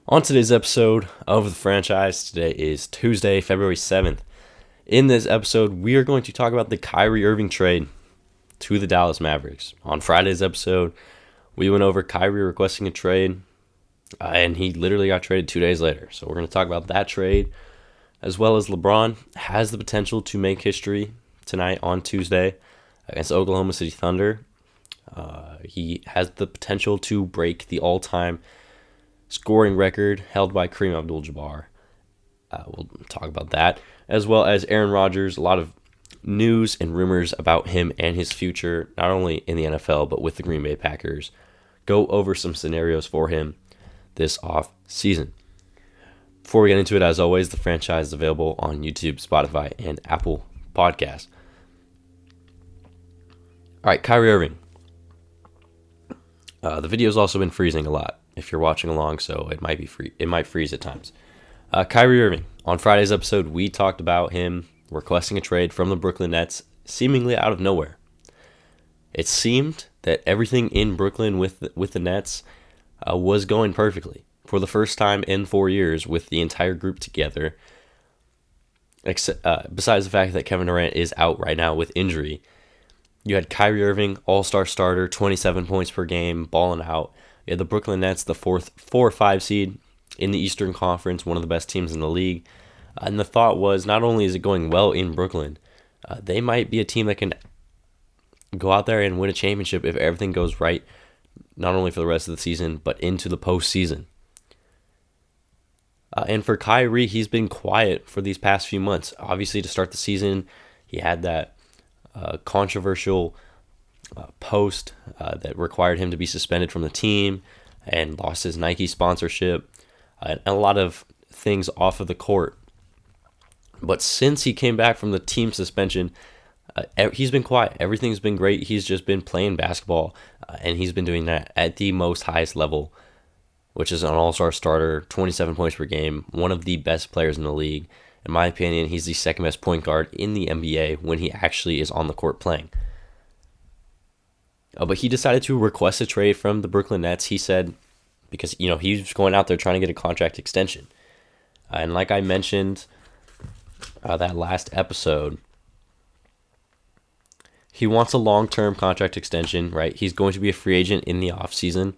On today's episode of the franchise, today is Tuesday, February 7th. In this episode, we are going to talk about the Kyrie Irving trade to the Dallas Mavericks. On Friday's episode, we went over Kyrie requesting a trade, and he literally got traded 2 days later. So we're going to talk about that trade, as well as LeBron has the potential to make history tonight on Tuesday against Oklahoma City Thunder. He has the potential to break the all-time scoring record held by Kareem Abdul-Jabbar. We'll talk about that, as well as Aaron Rodgers. A lot of news and rumors about him and his future, not only in the NFL, but with the Green Bay Packers. Go over some scenarios for him this off season. Before we get into it, as always, the franchise is available on YouTube, Spotify, and Apple Podcasts. All right, Kyrie Irving. The video's also been freezing a lot if you're watching along, so it might be free. It might freeze at times. Kyrie Irving. On Friday's episode, we talked about him requesting a trade from the Brooklyn Nets, seemingly out of nowhere. It seemed that everything in Brooklyn with the Nets was going perfectly for the first time in 4 years with the entire group together. Besides the fact that Kevin Durant is out right now with injury, you had Kyrie Irving, all-star starter, 27 points per game, balling out. You had the Brooklyn Nets, the 4 or 5 seed in the Eastern Conference, one of the best teams in the league. And the thought was, not only is it going well in Brooklyn, they might be a team that can go out there and win a championship if everything goes right, not only for the rest of the season, but into the postseason. And for Kyrie, he's been quiet for these past few months. Obviously, to start the season, he had that controversial post that required him to be suspended from the team and lost his Nike sponsorship and a lot of things off of the court. But since he came back from the team suspension, he's been quiet. Everything's been great. He's just been playing basketball, and he's been doing that at the most highest level, which is an all-star starter, 27 points per game, one of the best players in the league. In my opinion, he's the second best point guard in the NBA when he actually is on the court playing. But he decided to request a trade from the Brooklyn Nets. He said, because he was going out there trying to get a contract extension. And like I mentioned that last episode, he wants a long-term contract extension, right? He's going to be a free agent in the offseason.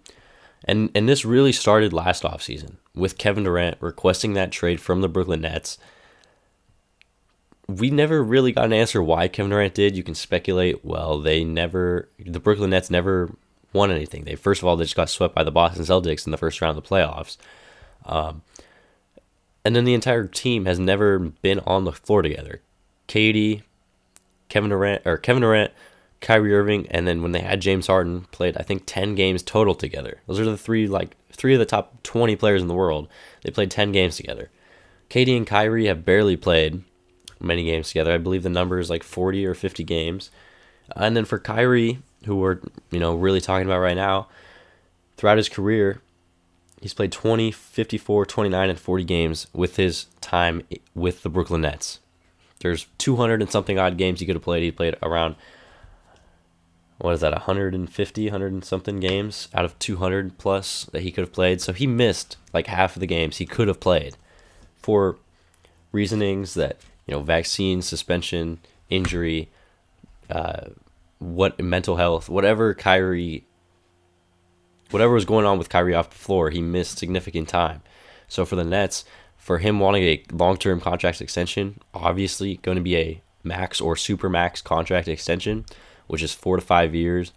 And this really started last offseason with Kevin Durant requesting that trade from the Brooklyn Nets. We never really got an answer why Kevin Durant did. You can speculate, the Brooklyn Nets never won anything. They just got swept by the Boston Celtics in the first round of the playoffs. And then the entire team has never been on the floor together. KD, Kevin Durant, Kyrie Irving, and then when they had James Harden, played, I think, 10 games total together. Those are the three of the top 20 players in the world. They played 10 games together. KD and Kyrie have barely played many games together. I believe the number is like 40 or 50 games. And then for Kyrie, who we're really talking about right now, throughout his career, he's played 20, 54, 29, and 40 games with his time with the Brooklyn Nets. There's 200 and something odd games he could have played. He played around, 150, 100 and something games out of 200 plus that he could have played. So he missed like half of the games he could have played for reasonings that, vaccine, suspension, injury, mental health, whatever was going on with Kyrie off the floor, he missed significant time. So for the Nets, for him wanting a long-term contract extension, obviously going to be a max or super max contract extension, which is 4 to 5 years,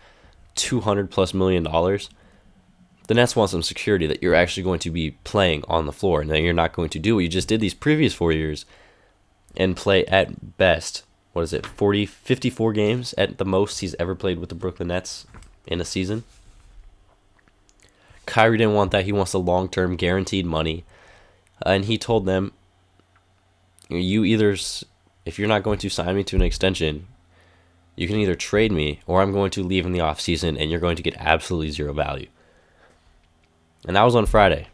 $200+ million. The Nets want some security that you're actually going to be playing on the floor and that you're not going to do what you just did these previous 4 years and play at best, 54 games at the most he's ever played with the Brooklyn Nets in a season. Kyrie didn't want that. He wants the long-term guaranteed money. And he told them, if you're not going to sign me to an extension, you can either trade me or I'm going to leave in the offseason and you're going to get absolutely zero value. And that was on Friday.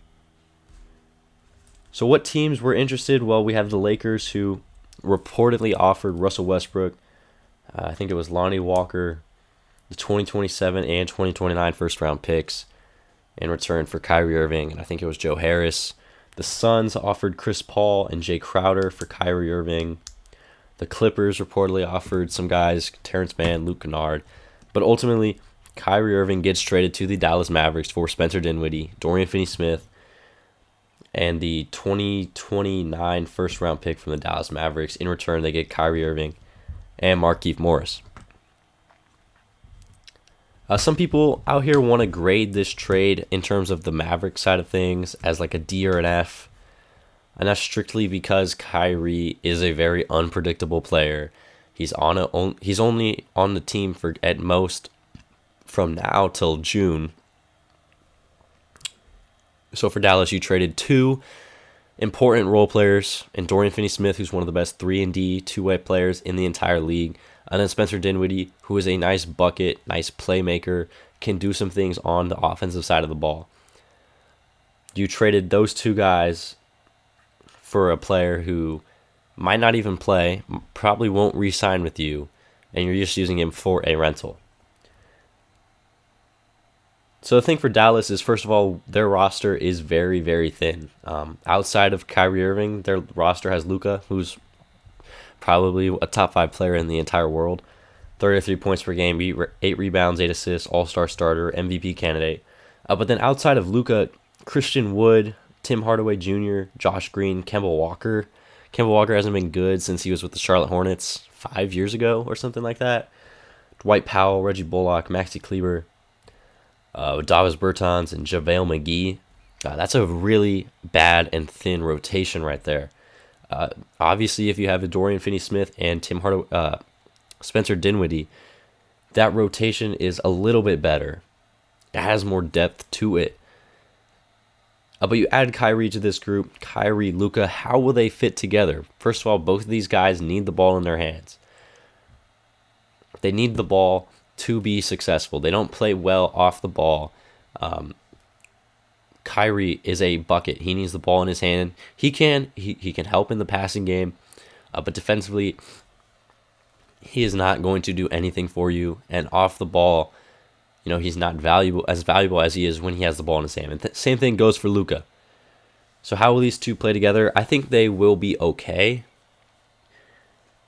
So what teams were interested? Well, we have the Lakers, who reportedly offered Russell Westbrook, I think it was Lonnie Walker, the 2027 and 2029 first-round picks, in return for Kyrie Irving, and I think it was Joe Harris. The Suns offered Chris Paul and Jay Crowder for Kyrie Irving. The Clippers reportedly offered some guys, Terrence Mann, Luke Kennard. But ultimately, Kyrie Irving gets traded to the Dallas Mavericks for Spencer Dinwiddie, Dorian Finney-Smith, and the 2029 first-round pick from the Dallas Mavericks. In return, they get Kyrie Irving and Markieff Morris. Some people out here want to grade this trade in terms of the Mavericks side of things as like a D or an F. And that's strictly because Kyrie is a very unpredictable player. He's only on the team for at most from now till June. So for Dallas, you traded two important role players in Dorian Finney-Smith, who's one of the best 3-and-D two-way players in the entire league, and then Spencer Dinwiddie, who is a nice bucket, nice playmaker, can do some things on the offensive side of the ball. You traded those two guys for a player who might not even play, probably won't re-sign with you, and you're just using him for a rental. So the thing for Dallas is, first of all, their roster is very, very thin. Outside of Kyrie Irving, their roster has Luka, who's probably a top 5 player in the entire world. 33 points per game, 8 rebounds, 8 assists, all-star starter, MVP candidate. But then outside of Luka, Christian Wood, Tim Hardaway Jr., Josh Green, Kemba Walker. Kemba Walker hasn't been good since he was with the Charlotte Hornets 5 years ago or something like that. Dwight Powell, Reggie Bullock, Maxi Kleber, Davis Bertans, and JaVale McGee. That's a really bad and thin rotation right there. Obviously, if you have a Dorian Finney-Smith and Spencer Dinwiddie, that rotation is a little bit better. It has more depth to it. But you add Kyrie to this group, Kyrie, Luka, how will they fit together? First of all, both of these guys need the ball in their hands. They need the ball to be successful. They don't play well off the ball. Kyrie is a bucket. He needs the ball in his hand. He can help in the passing game, but defensively, he is not going to do anything for you. And off the ball, he's not valuable as he is when he has the ball in his hand. And same thing goes for Luka. So how will these two play together? I think they will be okay.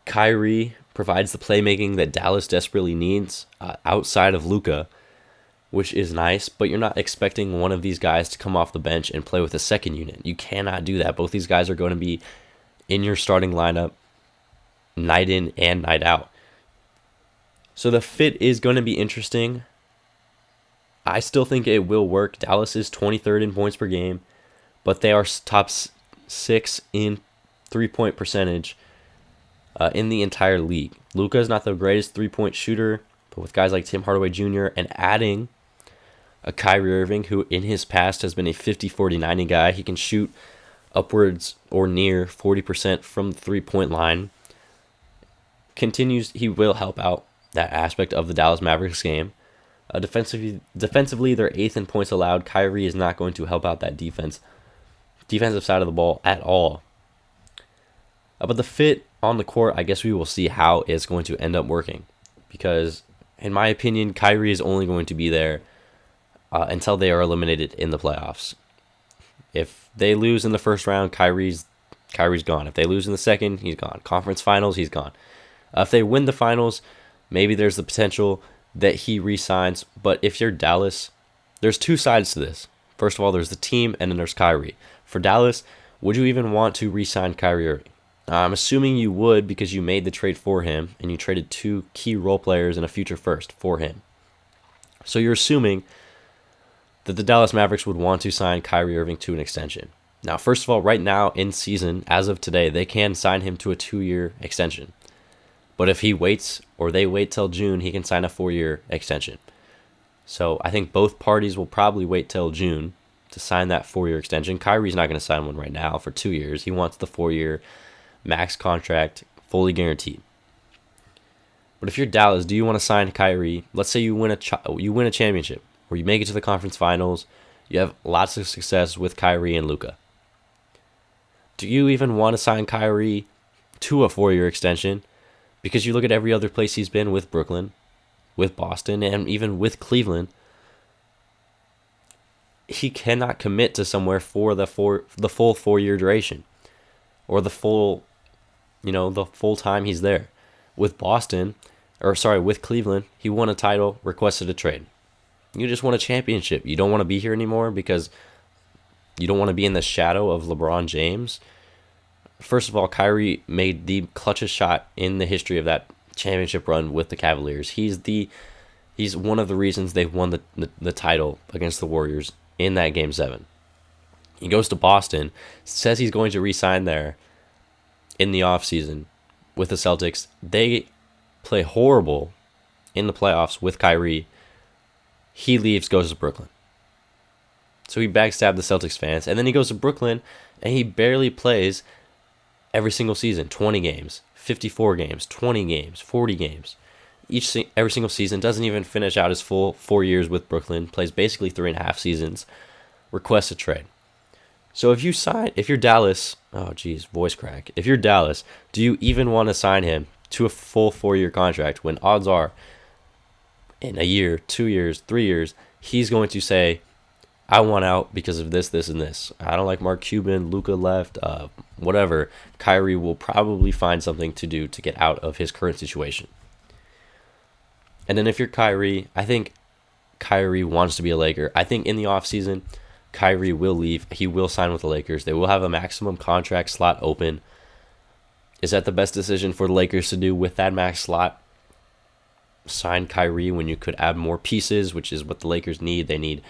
Kyrie provides the playmaking that Dallas desperately needs outside of Luka, which is nice, but you're not expecting one of these guys to come off the bench and play with a second unit. You cannot do that. Both these guys are going to be in your starting lineup night in and night out. So the fit is going to be interesting. I still think it will work. Dallas is 23rd in points per game, but they are top 6 in three-point percentage in the entire league. Luka is not the greatest three-point shooter, but with guys like Tim Hardaway Jr. and adding a Kyrie Irving, who in his past has been a 50-40-90 guy, he can shoot upwards or near 40% from the three-point line. He will help out that aspect of the Dallas Mavericks game. Defensively, they're 8th in points allowed. Kyrie is not going to help out that defensive side of the ball at all. But the fit on the court, I guess we will see how it's going to end up working. Because, in my opinion, Kyrie is only going to be there until they are eliminated in the playoffs. If they lose in the first round, Kyrie's gone. If they lose in the second, he's gone. Conference finals, he's gone. If they win the finals, maybe there's the potential that he re-signs. But if you're Dallas, there's two sides to this. First of all, there's the team, and then there's Kyrie. For Dallas, would you even want to re-sign Kyrie Irving? I'm assuming you would, because you made the trade for him, and you traded 2 key role players and a future first for him. So you're assuming that the Dallas Mavericks would want to sign Kyrie Irving to an extension. Now, first of all, right now in season, as of today, they can sign him to a 2-year extension. But if he waits, or they wait till June, he can sign a 4-year extension. So I think both parties will probably wait till June to sign that 4-year extension. Kyrie's not going to sign one right now for 2 years. He wants the 4-year max contract, fully guaranteed. But if you're Dallas, do you want to sign Kyrie? Let's say you win a championship, or you make it to the conference finals. You have lots of success with Kyrie and Luka. Do you even want to sign Kyrie to a 4-year extension? Because you look at every other place he's been with Brooklyn, with Boston, and even with Cleveland. he cannot commit to somewhere for the full 4 year duration, or the full time he's there. With with Cleveland, he won a title, requested a trade. You just won a championship. You don't want to be here anymore because you don't want to be in the shadow of LeBron James. First of all, Kyrie made the clutchest shot in the history of that championship run with the Cavaliers. He's one of the reasons they won the title against the Warriors in that Game 7. He goes to Boston, says he's going to re-sign there in the offseason with the Celtics. They play horrible in the playoffs with Kyrie. He leaves, goes to Brooklyn. So he backstabbed the Celtics fans. And then he goes to Brooklyn, and he barely plays every single season. 20 games, 54 games, 20 games, 40 games. Every single season. Doesn't even finish out his full 4 years with Brooklyn. Plays basically 3.5 seasons. Requests a trade. So if you're Dallas, oh geez, voice crack. If you're Dallas, do you even want to sign him to a full 4-year contract when odds are in a year, 2 years, 3 years, he's going to say, I want out because of this, this, and this. I don't like Mark Cuban, Luka left, whatever. Kyrie will probably find something to do to get out of his current situation. And then if you're Kyrie, I think Kyrie wants to be a Laker. I think in the offseason, Kyrie will leave. He will sign with the Lakers. They will have a maximum contract slot open. Is that the best decision for the Lakers to do with that max slot? Sign Kyrie when you could add more pieces, which is what the Lakers need. They need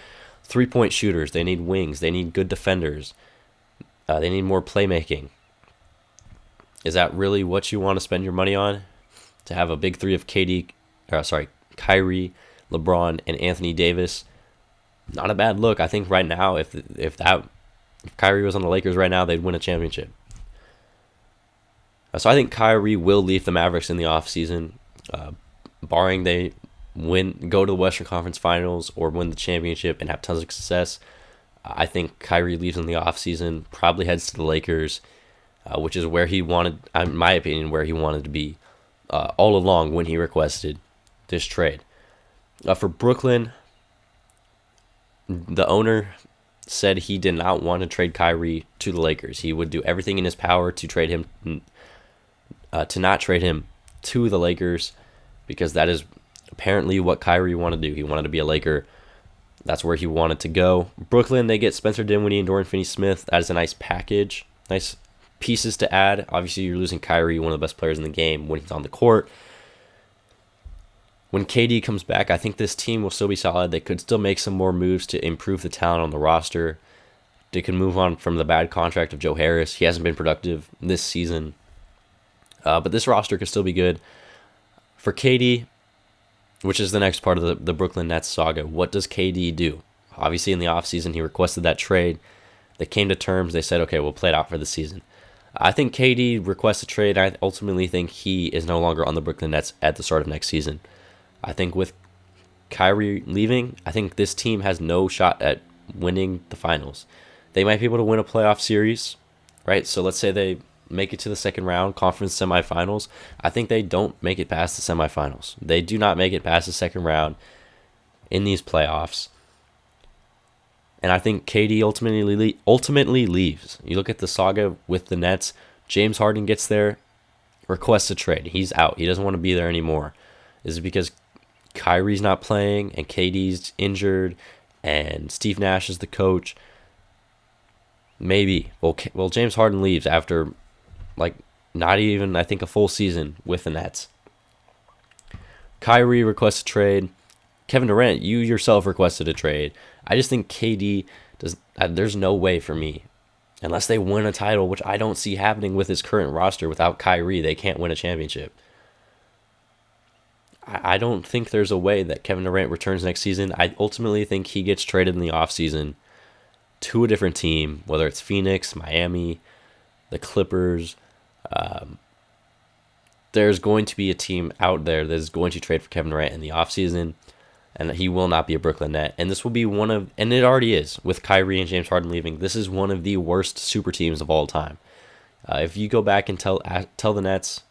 3-point shooters. They need wings. They need good defenders. They need more playmaking. Is that really what you want to spend your money on? To have a big three of Kyrie, LeBron, and Anthony Davis? Not a bad look. I think right now, if Kyrie was on the Lakers right now, they'd win a championship. So I think Kyrie will leave the Mavericks in the offseason, barring they go to the Western Conference Finals or win the championship and have tons of success. I think Kyrie leaves in the offseason, probably heads to the Lakers, which is where he wanted, in my opinion, where he wanted to be all along when he requested this trade. For Brooklyn, the owner said he did not want to trade Kyrie to the Lakers. He would do everything in his power to trade him, to not trade him to the Lakers, because that is apparently what Kyrie wanted to do. He wanted to be a Laker. That's where he wanted to go. Brooklyn, they get Spencer Dinwiddie and Dorian Finney-Smith. That is a nice package. Nice pieces to add. Obviously, you're losing Kyrie, one of the best players in the game, when he's on the court. When KD comes back, I think this team will still be solid. They could still make some more moves to improve the talent on the roster. They could move on from the bad contract of Joe Harris. He hasn't been productive this season. But this roster could still be good. For KD, which is the next part of the Brooklyn Nets saga, what does KD do? Obviously, in the offseason, he requested that trade. They came to terms. They said, okay, we'll play it out for the season. I think KD requests a trade. I ultimately think he is no longer on the Brooklyn Nets at the start of next season. I think with Kyrie leaving, I think this team has no shot at winning the finals. They might be able to win a playoff series, right? So let's say they make it to the second round, conference semifinals. I think they don't make it past the semifinals. They do not make it past the second round in these playoffs. And I think KD ultimately leaves. You look at the saga with the Nets. James Harden gets there, requests a trade. He's out. He doesn't want to be there anymore. Is it because Kyrie's not playing and KD's injured and Steve Nash is the coach? Maybe. Well, James Harden leaves after not even, I think, a full season with the Nets. Kyrie requests a trade. Kevin Durant, you yourself requested a trade. I just think KD there's no way for me, unless they win a title, which I don't see happening with his current roster. Without Kyrie, they can't win a championship. I don't think there's a way that Kevin Durant returns next season. I ultimately think he gets traded in the offseason to a different team, whether it's Phoenix, Miami, the Clippers. There's going to be a team out there that is going to trade for Kevin Durant in the offseason, and he will not be a Brooklyn Net. And this will be and it already is, with Kyrie and James Harden leaving, this is one of the worst super teams of all time. If you go back and tell the Nets,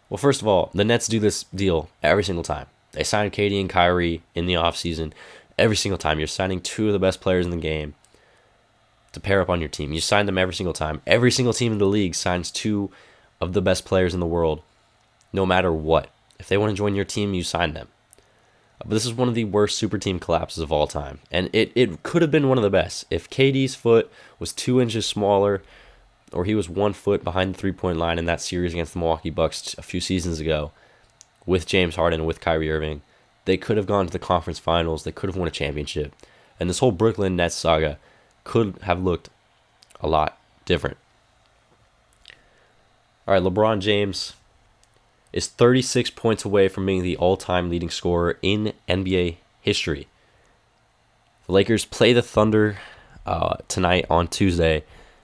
well, first of all, the Nets do this deal every single time. They sign KD and Kyrie in the offseason, Every single time. You're signing two of the best players in the game to pair up on your team. You sign them every single time. Every single team in the league signs two of the best players in the world, no matter what. If they want to join your team, you sign them. But this is one of the worst super team collapses of all time. And it could have been one of the best. If KD's foot was 2 inches smaller, or he was 1 foot behind the three-point line in that series against the Milwaukee Bucks a few seasons ago, with James Harden and with Kyrie Irving, they could have gone to the conference finals. They could have won a championship. And this whole Brooklyn Nets saga could have looked a lot different. All right, LeBron James is 36 points away from being the all-time leading scorer in NBA history. The Lakers play the Thunder tonight on Tuesday.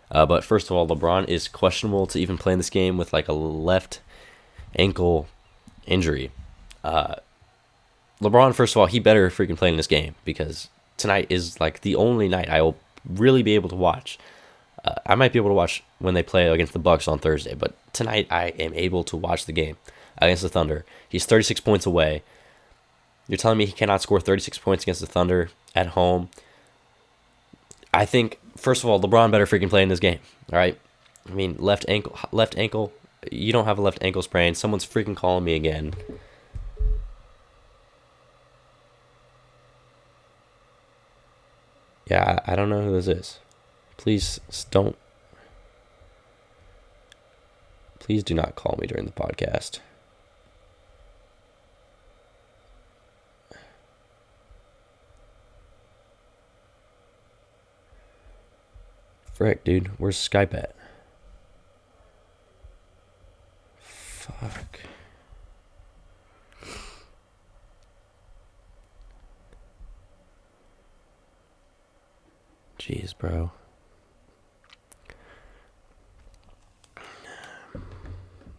But first of all, LeBron is questionable to even play in this game with like a left ankle injury. LeBron, first of all, he better freaking play in this game because tonight is like the only night I will really be able to watch. I might be able to watch when they play against the Bucks on Thursday, but tonight I am able to watch the game against the Thunder. He's 36 points away. You're telling me he cannot score 36 points against the Thunder at home? I think, first of all, LeBron better freaking play in this game, all right? I mean, left ankle, you don't have a left ankle sprain. Someone's freaking calling me again. Yeah, I don't know who this is. Please do not call me during the podcast. Frick, dude. Where's Skype at? Fuck. Jeez, bro.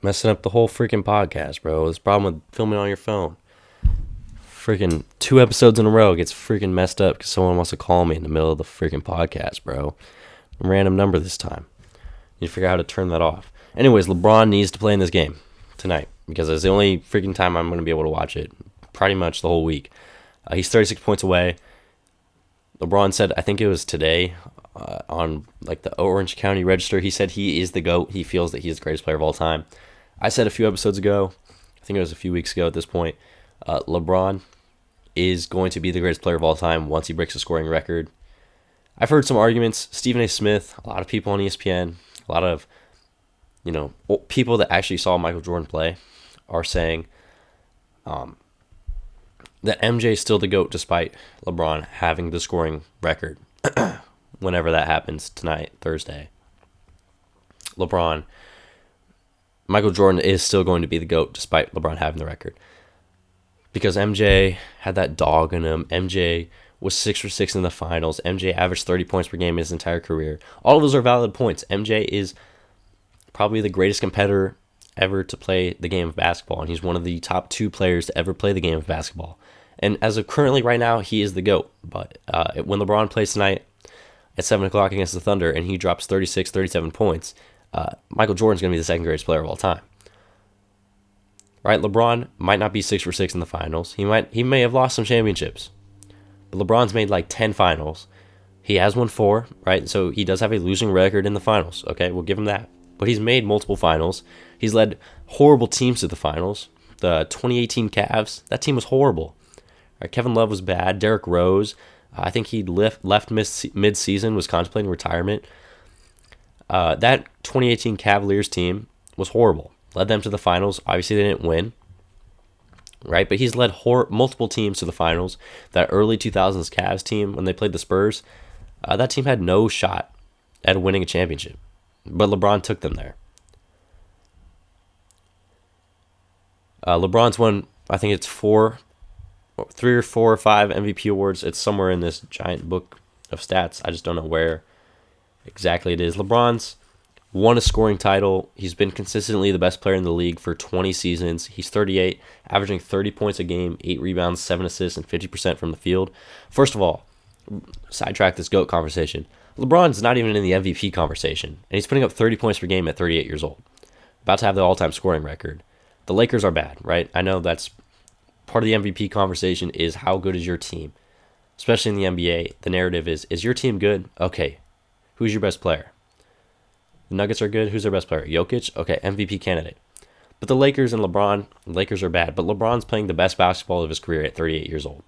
Messing up the whole freaking podcast, bro. This problem with filming on your phone. Freaking 2 episodes in a row gets freaking messed up because someone wants to call me in the middle of the freaking podcast, bro. Random number this time. You figure out how to turn that off. Anyways, LeBron needs to play in this game tonight because it's the only freaking time I'm going to be able to watch it pretty much the whole week. He's 36 points away. LeBron said, I think it was today on like the Orange County Register, he said he is the GOAT. He feels that he's the greatest player of all time. I said a few episodes ago, I think it was a few weeks ago at this point, LeBron is going to be the greatest player of all time once he breaks the scoring record. I've heard some arguments. Stephen A. Smith, a lot of people on ESPN, a lot of, people that actually saw Michael Jordan play are saying that MJ is still the GOAT despite LeBron having the scoring record whenever that happens tonight, Thursday. Michael Jordan is still going to be the GOAT despite LeBron having the record. Because MJ had that dog in him. MJ was 6 for 6 in the finals. MJ averaged 30 points per game in his entire career. All of those are valid points. MJ is probably the greatest competitor ever to play the game of basketball, and he's one of the top 2 players to ever play the game of basketball. And as of currently right now, he is the GOAT. But when LeBron plays tonight at 7 o'clock against the Thunder and he drops 36, 37 points, Michael Jordan's going to be the second greatest player of all time. Right? LeBron might not be 6 for 6 in the finals. He may have lost some championships. But LeBron's made like 10 finals. He has won 4, right? So he does have a losing record in the finals. Okay, we'll give him that. But he's made multiple finals. He's led horrible teams to the finals. The 2018 Cavs, that team was horrible. Right, Kevin Love was bad. Derrick Rose, I think he left mid-season, was contemplating retirement. That 2018 Cavaliers team was horrible. Led them to the finals. Obviously, they didn't win. Right, but he's led multiple teams to the finals. That early 2000s Cavs team, when they played the Spurs, that team had no shot at winning a championship. But LeBron took them there. LeBron's won, I think it's 3 or 4 or 5 MVP awards. It's somewhere in this giant book of stats. I just don't know where exactly it is. LeBron's won a scoring title. He's been consistently the best player in the league for 20 seasons. He's 38, averaging 30 points a game, 8 rebounds, 7 assists, and 50% from the field. First of all, sidetrack this GOAT conversation. LeBron's not even in the MVP conversation, and he's putting up 30 points per game at 38 years old. About to have the all-time scoring record. The Lakers are bad, right? I know that's part of the MVP conversation is how good is your team. especially in the NBA, the narrative is your team good? Okay, who's your best player? The Nuggets are good. Who's their best player? Jokic? Okay, MVP candidate. But the Lakers and LeBron, Lakers are bad, but LeBron's playing the best basketball of his career at 38 years old.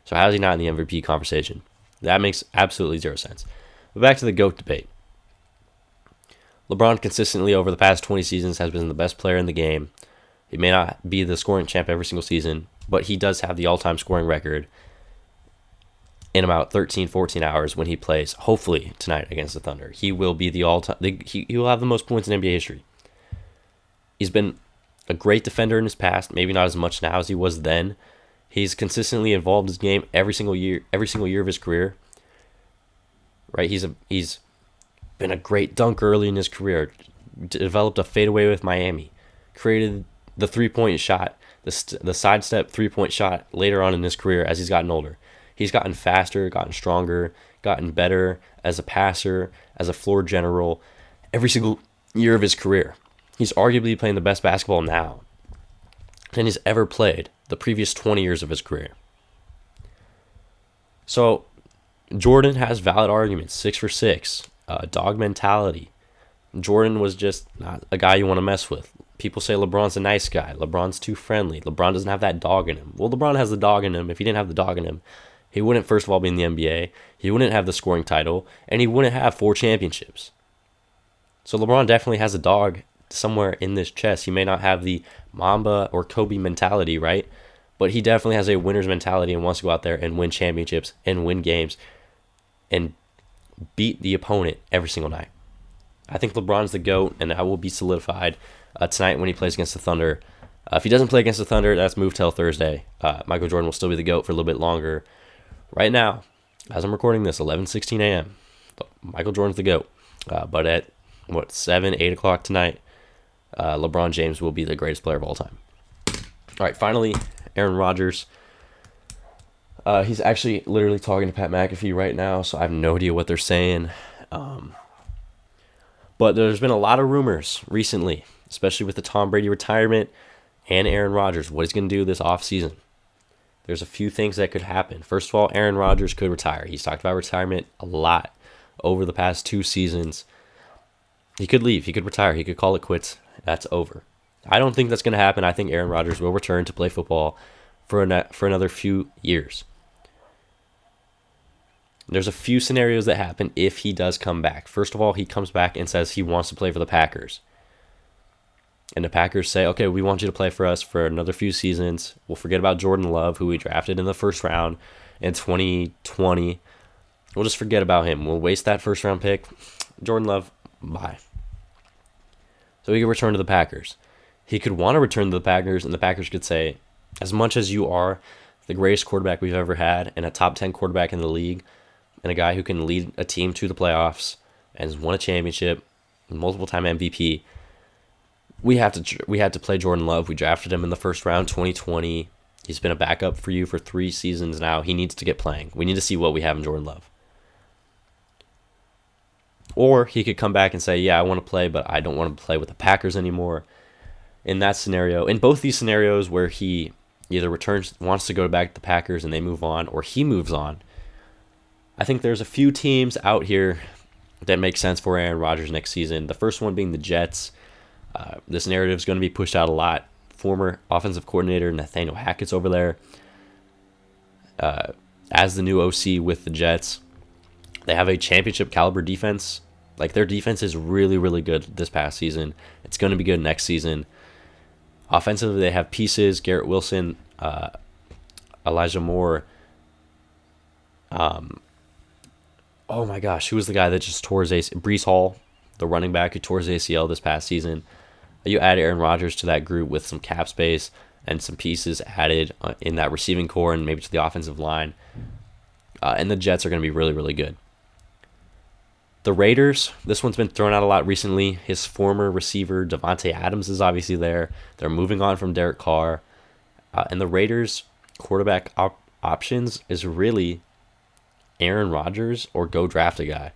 So how is he not in the MVP conversation? That makes absolutely zero sense. But back to the GOAT debate. LeBron consistently over the past 20 seasons has been the best player in the game. He may not be the scoring champ every single season, but he does have the all-time scoring record in about 13, 14 hours when he plays, hopefully, tonight against the Thunder. He will be the all-time. He will have the most points in NBA history. He's been a great defender in his past, maybe not as much now as he was then. He's consistently evolved his game every single year of his career. Right? He's been a great dunker early in his career. Developed a fadeaway with Miami. Created the three-point shot, the sidestep three-point shot later on in his career as he's gotten older. He's gotten faster, gotten stronger, gotten better as a passer, as a floor general, every single year of his career. He's arguably playing the best basketball now than he's ever played the previous 20 years of his career. So Jordan has valid arguments, 6 for 6, dog mentality. Jordan was just not a guy you want to mess with. People say LeBron's a nice guy. LeBron's too friendly. LeBron doesn't have that dog in him. Well, LeBron has the dog in him. If he didn't have the dog in him, he wouldn't, first of all, be in the NBA. He wouldn't have the scoring title, and he wouldn't have 4 championships. So LeBron definitely has a dog somewhere in this chest. He may not have the Mamba or Kobe mentality, right? But he definitely has a winner's mentality and wants to go out there and win championships and win games and beat the opponent every single night. I think LeBron's the GOAT, and that will be solidified tonight when he plays against the Thunder. If he doesn't play against the Thunder, that's moved till Thursday. Michael Jordan will still be the GOAT for a little bit longer. Right now, as I'm recording this, 11:16 a.m., Michael Jordan's the GOAT. But at, 7, 8 o'clock tonight, LeBron James will be the greatest player of all time. All right, finally, Aaron Rodgers. He's actually literally talking to Pat McAfee right now, so I have no idea what they're saying. But there's been a lot of rumors recently, especially with the Tom Brady retirement and Aaron Rodgers, what he's going to do this offseason. There's a few things that could happen. First of all, Aaron Rodgers could retire. He's talked about retirement a lot over the past 2 seasons. He could leave. He could retire. He could call it quits. That's over. I don't think that's going to happen. I think Aaron Rodgers will return to play football for another few years. There's a few scenarios that happen if he does come back. First of all, he comes back and says he wants to play for the Packers. And the Packers say, okay, we want you to play for us for another few seasons. We'll forget about Jordan Love, who we drafted in the first round in 2020. We'll just forget about him. We'll waste that first round pick. Jordan Love, bye. So he could return to the Packers. He could want to return to the Packers, and the Packers could say, as much as you are the greatest quarterback we've ever had and a top 10 quarterback in the league, and a guy who can lead a team to the playoffs and has won a championship, multiple-time MVP, we have to play Jordan Love. We drafted him in the first round, 2020. He's been a backup for you for 3 seasons now. He needs to get playing. We need to see what we have in Jordan Love. Or he could come back and say, yeah, I want to play, but I don't want to play with the Packers anymore. In that scenario, in both these scenarios where he either wants to go back to the Packers and they move on, or he moves on, I think there's a few teams out here that make sense for Aaron Rodgers next season. The first one being the Jets. This narrative is going to be pushed out a lot. Former offensive coordinator Nathaniel Hackett's over there as the new OC with the Jets. They have a championship caliber defense. Like, their defense is really, really good this past season. It's going to be good next season. Offensively, they have pieces. Garrett Wilson, Elijah Moore. Oh my gosh, who was the guy that just tore his ACL? Breece Hall, the running back who tore his ACL this past season. You add Aaron Rodgers to that group with some cap space and some pieces added in that receiving core and maybe to the offensive line. And the Jets are going to be really, really good. The Raiders, this one's been thrown out a lot recently. His former receiver, Devontae Adams, is obviously there. They're moving on from Derek Carr. And the Raiders' quarterback options is really Aaron Rodgers or go draft a guy.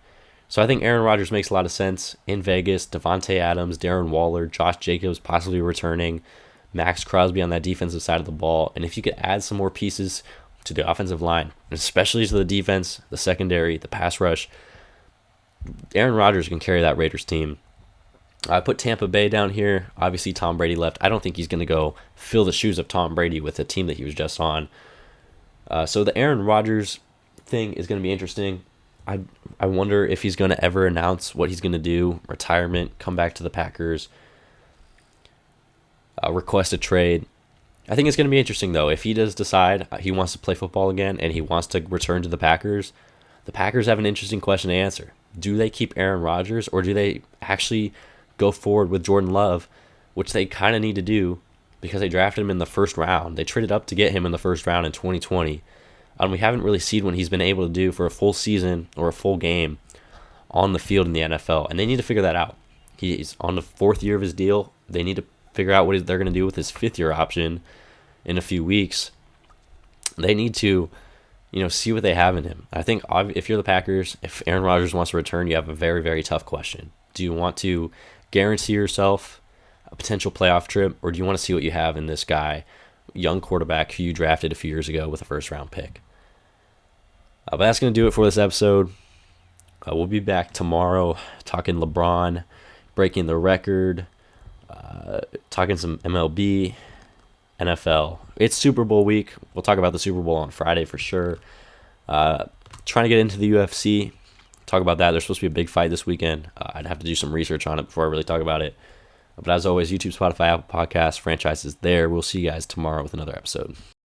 So I think Aaron Rodgers makes a lot of sense in Vegas. Devontae Adams, Darren Waller, Josh Jacobs possibly returning, Max Crosby on that defensive side of the ball. And if you could add some more pieces to the offensive line, especially to the defense, the secondary, the pass rush. Aaron Rodgers can carry that Raiders team. I put Tampa Bay down here. Obviously, Tom Brady left. I don't think he's going to go fill the shoes of Tom Brady with the team that he was just on. So the Aaron Rodgers thing is going to be interesting. I wonder if he's going to ever announce what he's going to do, retirement, come back to the Packers, request a trade. I think it's going to be interesting, though. If he does decide he wants to play football again and he wants to return to the Packers have an interesting question to answer. Do they keep Aaron Rodgers, or do they actually go forward with Jordan Love, which they kind of need to do because they drafted him in the first round. They traded up to get him in the first round in 2020. We haven't really seen what he's been able to do for a full season or a full game on the field in the NFL, and they need to figure that out. He's on the 4th year of his deal. They need to figure out what they're going to do with his 5th-year option in a few weeks. They need to, see what they have in him. I think if you're the Packers, if Aaron Rodgers wants to return, you have a very, very tough question. Do you want to guarantee yourself a potential playoff trip, or do you want to see what you have in this guy, young quarterback who you drafted a few years ago with a first-round pick? But that's going to do it for this episode. We'll be back tomorrow talking LeBron, breaking the record, talking some MLB, NFL. It's Super Bowl week. We'll talk about the Super Bowl on Friday for sure. Trying to get into the UFC. Talk about that. There's supposed to be a big fight this weekend. I'd have to do some research on it before I really talk about it. But as always, YouTube, Spotify, Apple Podcasts, franchise is there. We'll see you guys tomorrow with another episode.